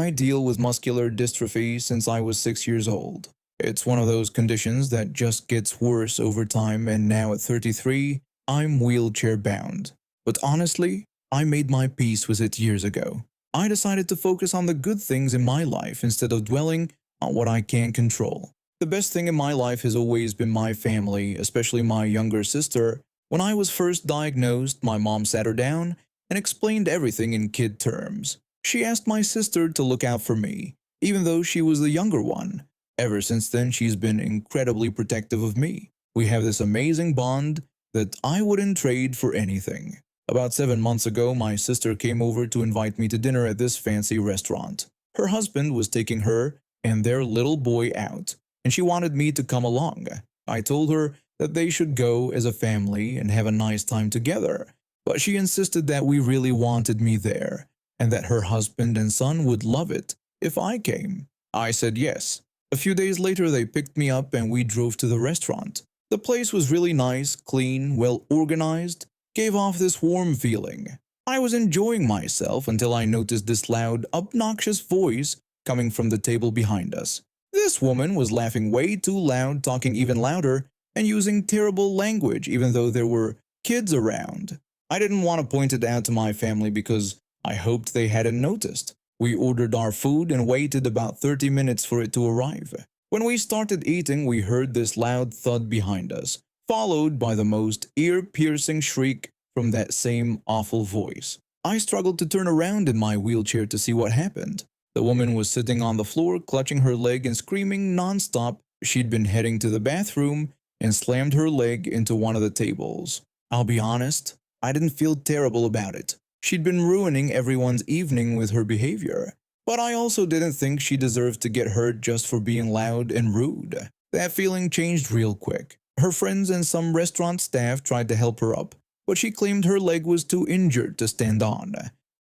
I deal with muscular dystrophy since I was 6 years old. It's one of those conditions that just gets worse over time, and now at 33, I'm wheelchair bound. But honestly, I made my peace with it years ago. I decided to focus on the good things in my life instead of dwelling on what I can't control. The best thing in my life has always been my family, especially my younger sister. When I was first diagnosed, my mom sat her down and explained everything in kid terms. She asked my sister to look out for me, even though she was the younger one. Ever since then, she's been incredibly protective of me. We have this amazing bond that I wouldn't trade for anything. About 7 months ago, my sister came over to invite me to dinner at this fancy restaurant. Her husband was taking her and their little boy out, and she wanted me to come along. I told her that they should go as a family and have a nice time together, but she insisted that we really wanted me there, and that her husband and son would love it if I came. I said yes. A few days later, they picked me up and we drove to the restaurant. The place was really nice, clean, well organized, gave off this warm feeling. I was enjoying myself until I noticed this loud, obnoxious voice coming from the table behind us. This woman was laughing way too loud, talking even louder, and using terrible language even though there were kids around. I didn't want to point it out to my family because I hoped they hadn't noticed. We ordered our food and waited about 30 minutes for it to arrive. When we started eating, we heard this loud thud behind us, followed by the most ear-piercing shriek from that same awful voice. I struggled to turn around in my wheelchair to see what happened. The woman was sitting on the floor, clutching her leg and screaming nonstop. She'd been heading to the bathroom and slammed her leg into one of the tables. I'll be honest, I didn't feel terrible about it. She'd been ruining everyone's evening with her behavior. But I also didn't think she deserved to get hurt just for being loud and rude. That feeling changed real quick. Her friends and some restaurant staff tried to help her up, but she claimed her leg was too injured to stand on.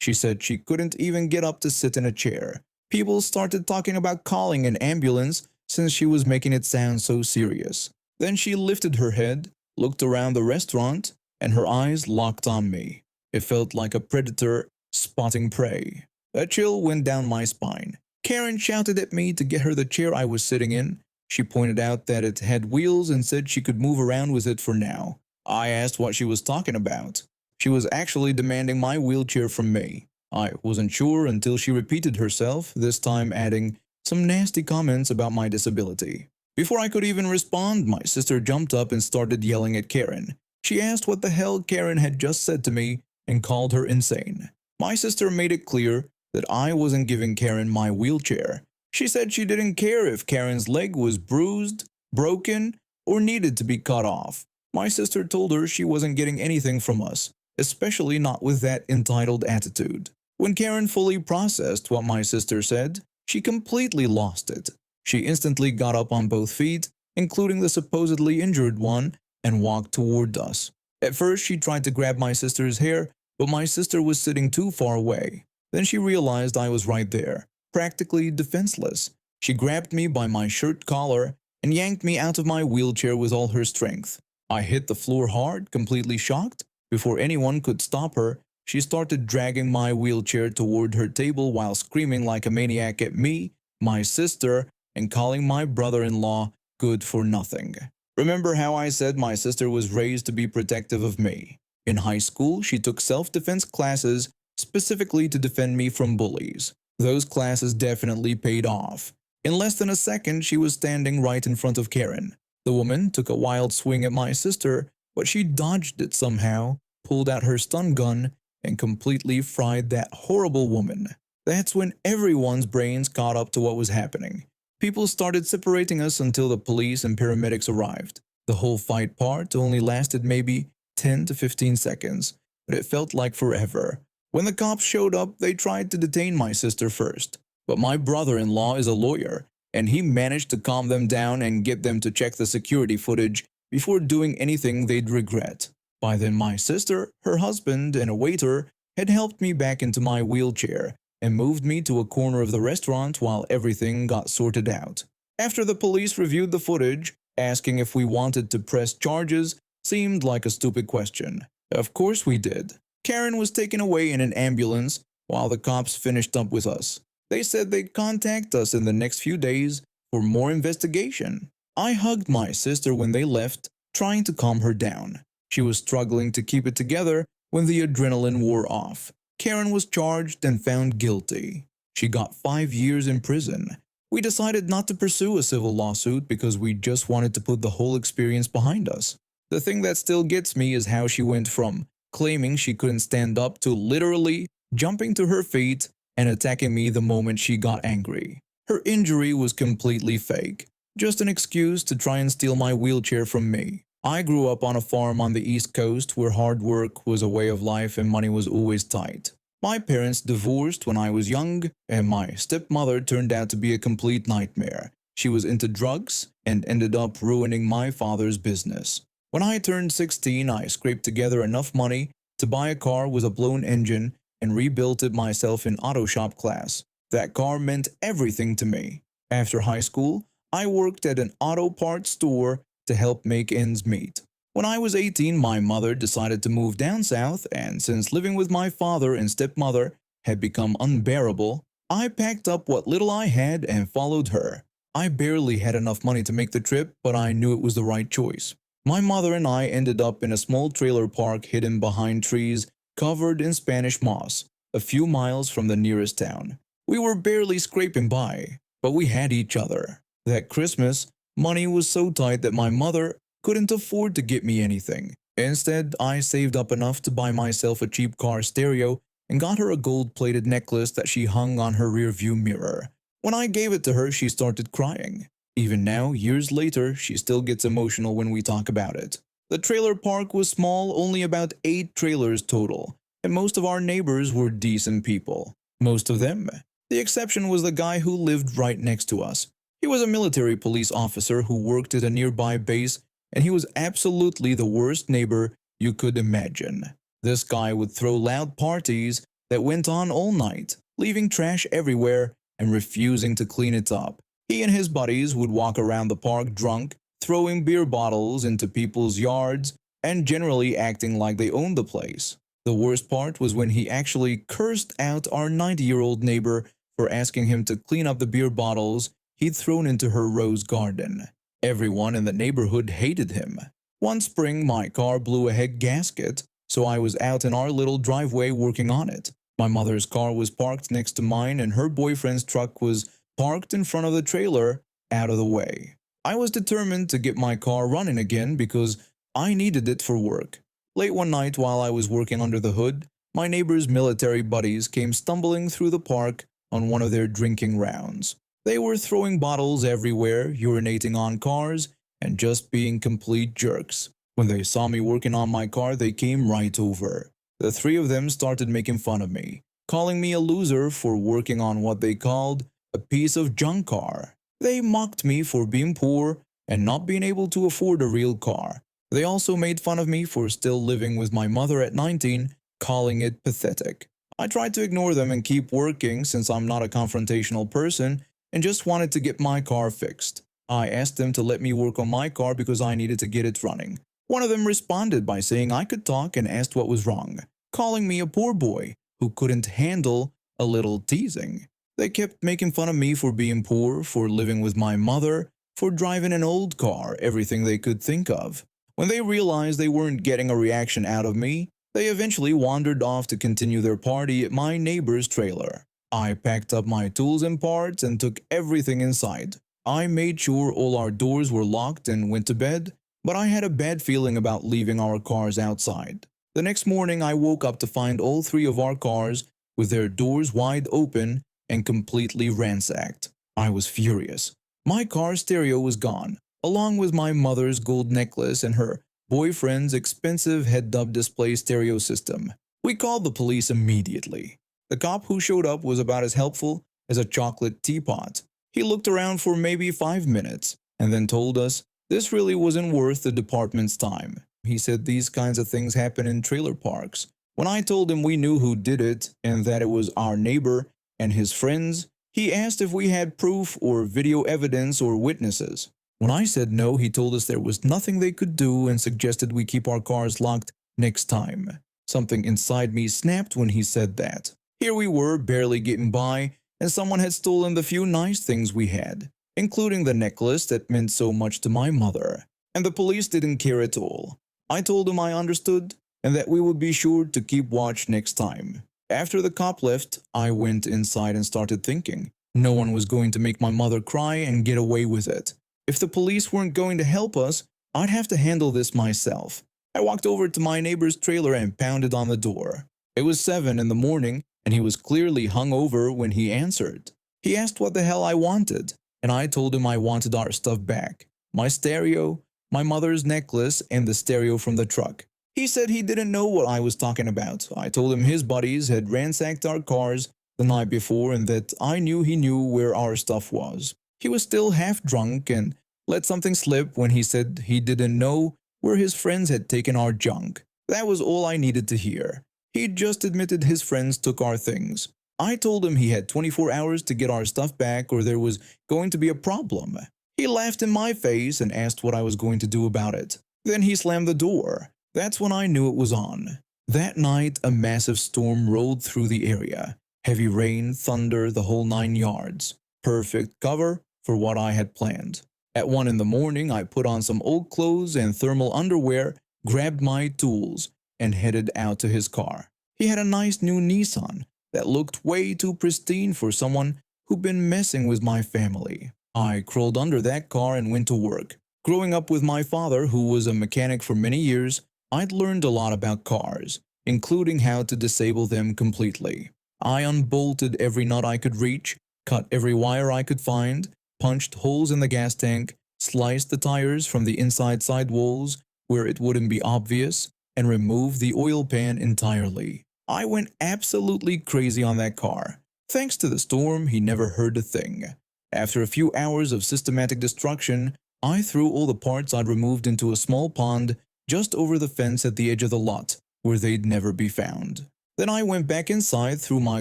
She said she couldn't even get up to sit in a chair. People started talking about calling an ambulance since she was making it sound so serious. Then she lifted her head, looked around the restaurant, and her eyes locked on me. It felt like a predator spotting prey. A chill went down my spine. Karen shouted at me to get her the chair I was sitting in. She pointed out that it had wheels and said she could move around with it for now. I asked what she was talking about. She was actually demanding my wheelchair from me. I wasn't sure until she repeated herself, this time adding some nasty comments about my disability. Before I could even respond, my sister jumped up and started yelling at Karen. She asked what the hell Karen had just said to me and called her insane. My sister made it clear that I wasn't giving Karen my wheelchair. She said she didn't care if Karen's leg was bruised, broken, or needed to be cut off. My sister told her she wasn't getting anything from us, especially not with that entitled attitude. When Karen fully processed what my sister said, she completely lost it. She instantly got up on both feet, including the supposedly injured one, and walked toward us. At first, she tried to grab my sister's hair, but my sister was sitting too far away. Then she realized I was right there, practically defenseless. She grabbed me by my shirt collar and yanked me out of my wheelchair with all her strength. I hit the floor hard, completely shocked. Before anyone could stop her, she started dragging my wheelchair toward her table while screaming like a maniac at me, my sister, and calling my brother-in-law good for nothing. Remember how I said my sister was raised to be protective of me? In high school, she took self-defense classes specifically to defend me from bullies. Those classes definitely paid off. In less than a second, she was standing right in front of Karen. The woman took a wild swing at my sister, but she dodged it somehow, pulled out her stun gun, and completely fried that horrible woman. That's when everyone's brains caught up to what was happening. People started separating us until the police and paramedics arrived. The whole fight part only lasted maybe 10 to 15 seconds, but it felt like forever. When the cops showed up, they tried to detain my sister first. But my brother-in-law is a lawyer, and he managed to calm them down and get them to check the security footage before doing anything they'd regret. By then my sister, her husband, and a waiter had helped me back into my wheelchair and moved me to a corner of the restaurant while everything got sorted out. After the police reviewed the footage, asking if we wanted to press charges seemed like a stupid question. Of course we did. Karen was taken away in an ambulance while the cops finished up with us. They said they'd contact us in the next few days for more investigation. I hugged my sister when they left, trying to calm her down. She was struggling to keep it together when the adrenaline wore off. Karen was charged and found guilty. She got 5 years in prison. We decided not to pursue a civil lawsuit because we just wanted to put the whole experience behind us. The thing that still gets me is how she went from claiming she couldn't stand up to literally jumping to her feet and attacking me the moment she got angry. Her injury was completely fake, just an excuse to try and steal my wheelchair from me. I grew up on a farm on the East Coast where hard work was a way of life and money was always tight. My parents divorced when I was young, and my stepmother turned out to be a complete nightmare. She was into drugs and ended up ruining my father's business. When I turned 16, I scraped together enough money to buy a car with a blown engine and rebuilt it myself in auto shop class. That car meant everything to me. After high school, I worked at an auto parts store to help make ends meet. When I was 18, my mother decided to move down south, and since living with my father and stepmother had become unbearable, I packed up what little I had and followed her. I barely had enough money to make the trip, but I knew it was the right choice. My mother and I ended up in a small trailer park hidden behind trees covered in Spanish moss, a few miles from the nearest town. We were barely scraping by, but we had each other. That Christmas, money was so tight that my mother couldn't afford to get me anything. Instead, I saved up enough to buy myself a cheap car stereo and got her a gold-plated necklace that she hung on her rearview mirror. When I gave it to her, she started crying. Even now, years later, she still gets emotional when we talk about it. The trailer park was small, only about 8 trailers total, and most of our neighbors were decent people. Most of them. The exception was the guy who lived right next to us. He was a military police officer who worked at a nearby base, and he was absolutely the worst neighbor you could imagine. This guy would throw loud parties that went on all night, leaving trash everywhere and refusing to clean it up. He and his buddies would walk around the park drunk, throwing beer bottles into people's yards, and generally acting like they owned the place. The worst part was when he actually cursed out our 90-year-old neighbor for asking him to clean up the beer bottles he'd thrown into her rose garden. Everyone in the neighborhood hated him. One spring, my car blew a head gasket, so I was out in our little driveway working on it. My mother's car was parked next to mine, and her boyfriend's truck was parked in front of the trailer, out of the way. I was determined to get my car running again because I needed it for work. Late one night while I was working under the hood, my neighbor's military buddies came stumbling through the park on one of their drinking rounds. They were throwing bottles everywhere, urinating on cars, and just being complete jerks. When they saw me working on my car, they came right over. The 3 of them started making fun of me, calling me a loser for working on what they called a piece of junk car. They mocked me for being poor and not being able to afford a real car. They also made fun of me for still living with my mother at 19, calling it pathetic. I tried to ignore them and keep working since I'm not a confrontational person and just wanted to get my car fixed. I asked them to let me work on my car because I needed to get it running. One of them responded by saying I could talk and asked what was wrong, calling me a poor boy who couldn't handle a little teasing. They kept making fun of me for being poor, for living with my mother, for driving an old car, everything they could think of. When they realized they weren't getting a reaction out of me, they eventually wandered off to continue their party at my neighbor's trailer. I packed up my tools and parts and took everything inside. I made sure all our doors were locked and went to bed, but I had a bad feeling about leaving our cars outside. The next morning I woke up to find all 3 of our cars with their doors wide open and completely ransacked. I was furious. My car stereo was gone, along with my mother's gold necklace and her boyfriend's expensive head-up display stereo system. We called the police immediately. The cop who showed up was about as helpful as a chocolate teapot. He looked around for maybe 5 minutes and then told us this really wasn't worth the department's time. He said these kinds of things happen in trailer parks. When I told him we knew who did it and that it was our neighbor and his friends, he asked if we had proof or video evidence or witnesses. When I said no, he told us there was nothing they could do and suggested we keep our cars locked next time. Something inside me snapped when he said that. Here we were, barely getting by, and someone had stolen the few nice things we had, including the necklace that meant so much to my mother. And the police didn't care at all. I told them I understood and that we would be sure to keep watch next time. After the cop left, I went inside and started thinking. No one was going to make my mother cry and get away with it. If the police weren't going to help us, I'd have to handle this myself. I walked over to my neighbor's trailer and pounded on the door. It was 7 in the morning, and he was clearly hungover when he answered. He asked what the hell I wanted, and I told him I wanted our stuff back. My stereo, my mother's necklace, and the stereo from the truck. He said he didn't know what I was talking about. I told him his buddies had ransacked our cars the night before and that I knew he knew where our stuff was. He was still half drunk and let something slip when he said he didn't know where his friends had taken our junk. That was all I needed to hear. He just admitted his friends took our things. I told him he had 24 hours to get our stuff back or there was going to be a problem. He laughed in my face and asked what I was going to do about it. Then he slammed the door. That's when I knew it was on. That night, a massive storm rolled through the area. Heavy rain, thunder, the whole 9 yards. Perfect cover for what I had planned. At 1 in the morning, I put on some old clothes and thermal underwear, grabbed my tools, and headed out to his car. He had a nice new Nissan that looked way too pristine for someone who'd been messing with my family. I crawled under that car and went to work. Growing up with my father, who was a mechanic for many years, I'd learned a lot about cars, including how to disable them completely. I unbolted every nut I could reach, cut every wire I could find, punched holes in the gas tank, sliced the tires from the inside sidewalls where it wouldn't be obvious, and removed the oil pan entirely. I went absolutely crazy on that car. Thanks to the storm, he never heard a thing. After a few hours of systematic destruction, I threw all the parts I'd removed into a small pond just over the fence at the edge of the lot, where they'd never be found. Then I went back inside, threw my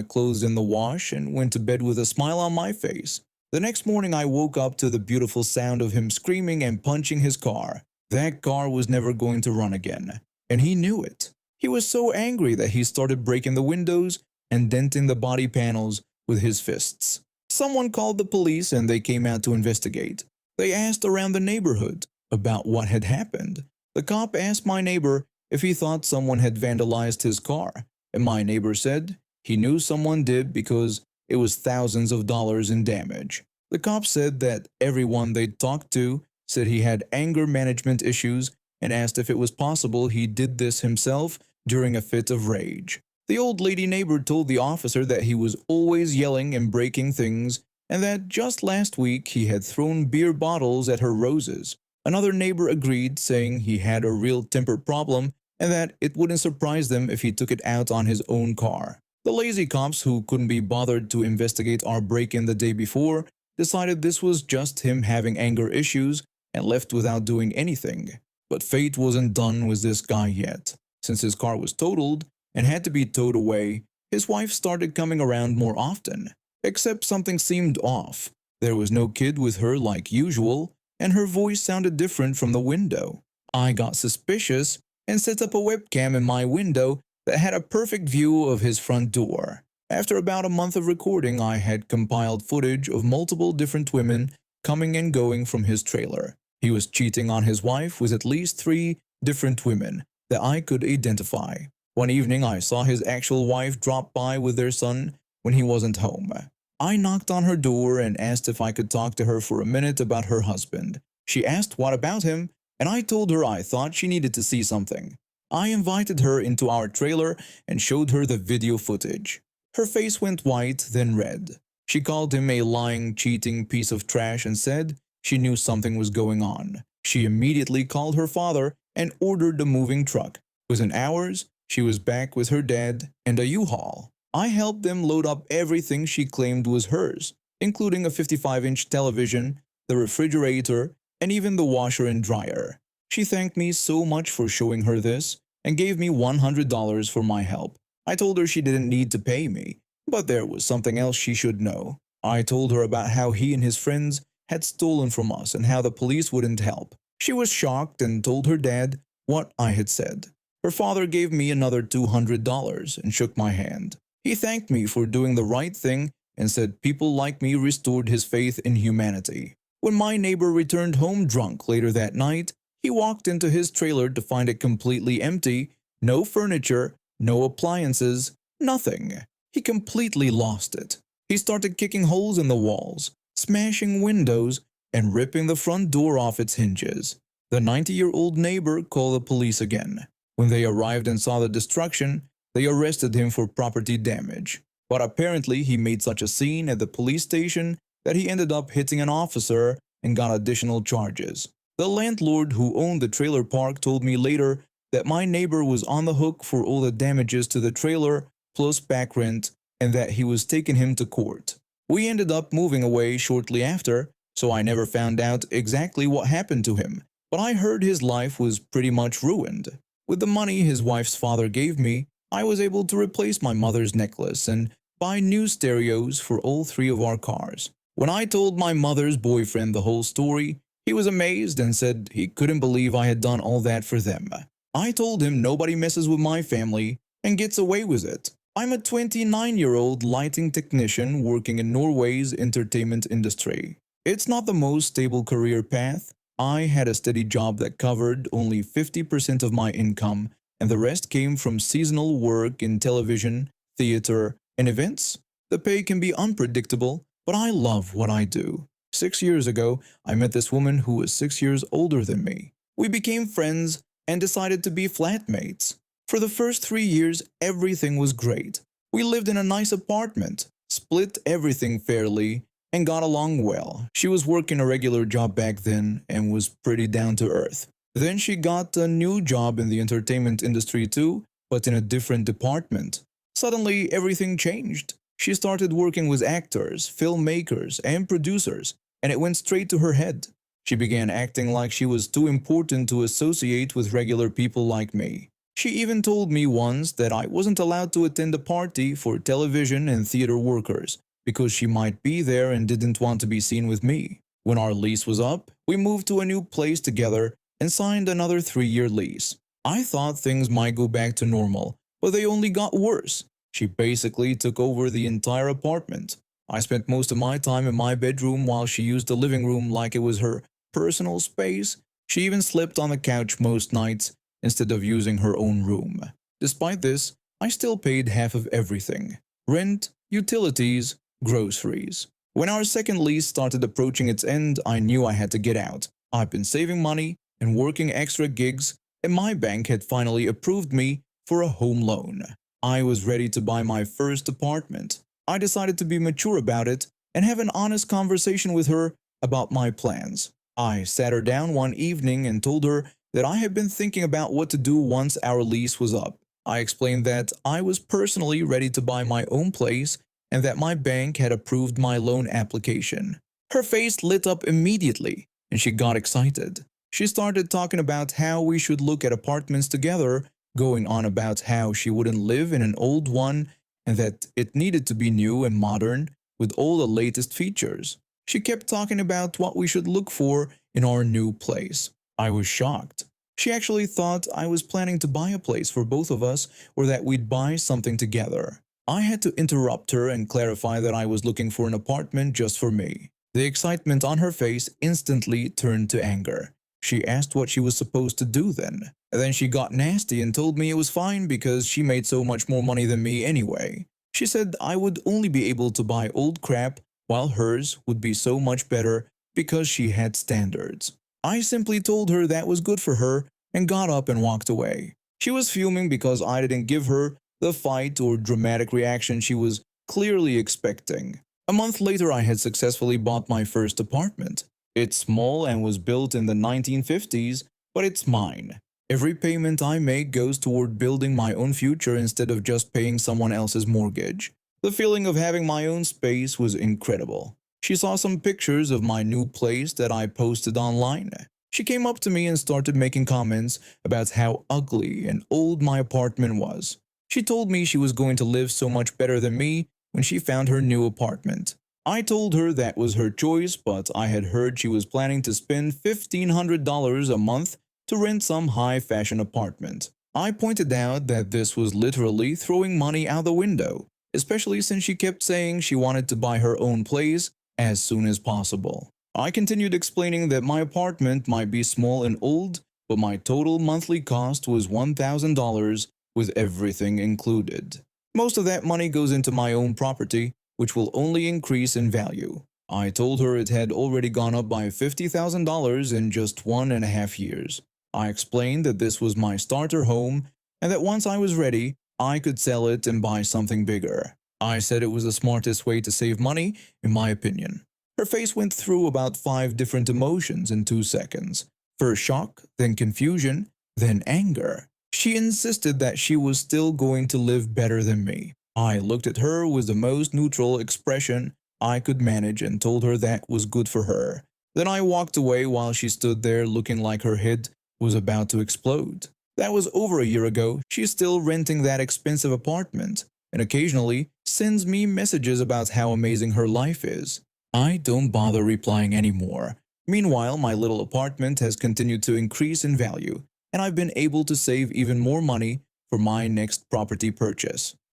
clothes in the wash, and went to bed with a smile on my face. The next morning I woke up to the beautiful sound of him screaming and punching his car. That car was never going to run again, and he knew it. He was so angry that he started breaking the windows and denting the body panels with his fists. Someone called the police and they came out to investigate. They asked around the neighborhood about what had happened. The cop asked my neighbor if he thought someone had vandalized his car, and my neighbor said he knew someone did because it was thousands of dollars in damage. The cop said that everyone they'd talked to said he had anger management issues and asked if it was possible he did this himself during a fit of rage. The old lady neighbor told the officer that he was always yelling and breaking things and that just last week he had thrown beer bottles at her roses. Another neighbor agreed, saying he had a real temper problem and that it wouldn't surprise them if he took it out on his own car. The lazy cops, who couldn't be bothered to investigate our break-in the day before, decided this was just him having anger issues and left without doing anything. But fate wasn't done with this guy yet. Since his car was totaled and had to be towed away, his wife started coming around more often. Except something seemed off. There was no kid with her like usual, and her voice sounded different from the window. I got suspicious and set up a webcam in my window that had a perfect view of his front door. After about a month of recording, I had compiled footage of multiple different women coming and going from his trailer. He was cheating on his wife with at least 3 different women that I could identify. One evening, I saw his actual wife drop by with their son when he wasn't home. I knocked on her door and asked if I could talk to her for a minute about her husband. She asked what about him, and I told her I thought she needed to see something. I invited her into our trailer and showed her the video footage. Her face went white, then red. She called him a lying, cheating piece of trash and said she knew something was going on. She immediately called her father and ordered the moving truck. Within hours, she was back with her dad and a U-Haul. I helped them load up everything she claimed was hers, including a 55-inch television, the refrigerator, and even the washer and dryer. She thanked me so much for showing her this and gave me $100 for my help. I told her she didn't need to pay me, but there was something else she should know. I told her about how he and his friends had stolen from us and how the police wouldn't help. She was shocked and told her dad what I had said. Her father gave me another $200 and shook my hand. He thanked me for doing the right thing and said people like me restored his faith in humanity. When my neighbor returned home drunk later that night, he walked into his trailer to find it completely empty, no furniture, no appliances, nothing. He completely lost it. He started kicking holes in the walls, smashing windows, and ripping the front door off its hinges. The 90-year-old neighbor called the police again. When they arrived and saw the destruction, they arrested him for property damage. But apparently he made such a scene at the police station that he ended up hitting an officer and got additional charges. The landlord who owned the trailer park told me later that my neighbor was on the hook for all the damages to the trailer plus back rent and that he was taking him to court. We ended up moving away shortly after, so I never found out exactly what happened to him, but I heard his life was pretty much ruined. With the money his wife's father gave me, I was able to replace my mother's necklace and buy new stereos for all three of our cars. When I told my mother's boyfriend the whole story, he was amazed and said he couldn't believe I had done all that for them. I told him nobody messes with my family and gets away with it. I'm a 29-year-old lighting technician working in Norway's entertainment industry. It's not the most stable career path. I had a steady job that covered only 50% of my income, and the rest came from seasonal work in television, theater, and events. The pay can be unpredictable, but I love what I do. 6 years ago, I met this woman who was 6 years older than me. We became friends and decided to be flatmates. For the first 3 years, everything was great. We lived in a nice apartment, split everything fairly, and got along well. She was working a regular job back then and was pretty down to earth. Then she got a new job in the entertainment industry too, but in a different department. Suddenly, everything changed. She started working with actors, filmmakers, and producers, and it went straight to her head. She began acting like she was too important to associate with regular people like me. She even told me once that I wasn't allowed to attend a party for television and theater workers because she might be there and didn't want to be seen with me. When our lease was up, we moved to a new place together and signed another 3-year lease. I thought things might go back to normal, but they only got worse. She basically took over the entire apartment. I spent most of my time in my bedroom while she used the living room like it was her personal space. She even slept on the couch most nights instead of using her own room. Despite this, I still paid half of everything: rent, utilities, groceries. When our second lease started approaching its end, I knew I had to get out. I've been saving money and working extra gigs, and my bank had finally approved me for a home loan. I was ready to buy my first apartment. I decided to be mature about it and have an honest conversation with her about my plans. I sat her down one evening and told her that I had been thinking about what to do once our lease was up. I explained that I was personally ready to buy my own place and that my bank had approved my loan application. Her face lit up immediately and she got excited. She started talking about how we should look at apartments together, going on about how she wouldn't live in an old one and that it needed to be new and modern with all the latest features. She kept talking about what we should look for in our new place. I was shocked. She actually thought I was planning to buy a place for both of us or that we'd buy something together. I had to interrupt her and clarify that I was looking for an apartment just for me. The excitement on her face instantly turned to anger. She asked what she was supposed to do then. And then she got nasty and told me it was fine because she made so much more money than me anyway. She said I would only be able to buy old crap while hers would be so much better because she had standards. I simply told her that was good for her and got up and walked away. She was fuming because I didn't give her the fight or dramatic reaction she was clearly expecting. A month later, I had successfully bought my first apartment. It's small and was built in the 1950s, but it's mine. Every payment I make goes toward building my own future instead of just paying someone else's mortgage. The feeling of having my own space was incredible. She saw some pictures of my new place that I posted online. She came up to me and started making comments about how ugly and old my apartment was. She told me she was going to live so much better than me when she found her new apartment. I told her that was her choice, but I had heard she was planning to spend $1,500 a month to rent some high-fashion apartment. I pointed out that this was literally throwing money out the window, especially since she kept saying she wanted to buy her own place as soon as possible. I continued explaining that my apartment might be small and old, but my total monthly cost was $1,000 with everything included. Most of that money goes into my own property, which will only increase in value. I told her it had already gone up by $50,000 in just 1.5 years. I explained that this was my starter home and that once I was ready, I could sell it and buy something bigger. I said it was the smartest way to save money, in my opinion. Her face went through about 5 different emotions in 2 seconds. First shock, then confusion, then anger. She insisted that she was still going to live better than me. I looked at her with the most neutral expression I could manage and told her that was good for her. Then I walked away while she stood there looking like her head was about to explode. That was over a year ago. She's still renting that expensive apartment and occasionally sends me messages about how amazing her life is. I don't bother replying anymore. Meanwhile, my little apartment has continued to increase in value, and I've been able to save even more money for my next property purchase.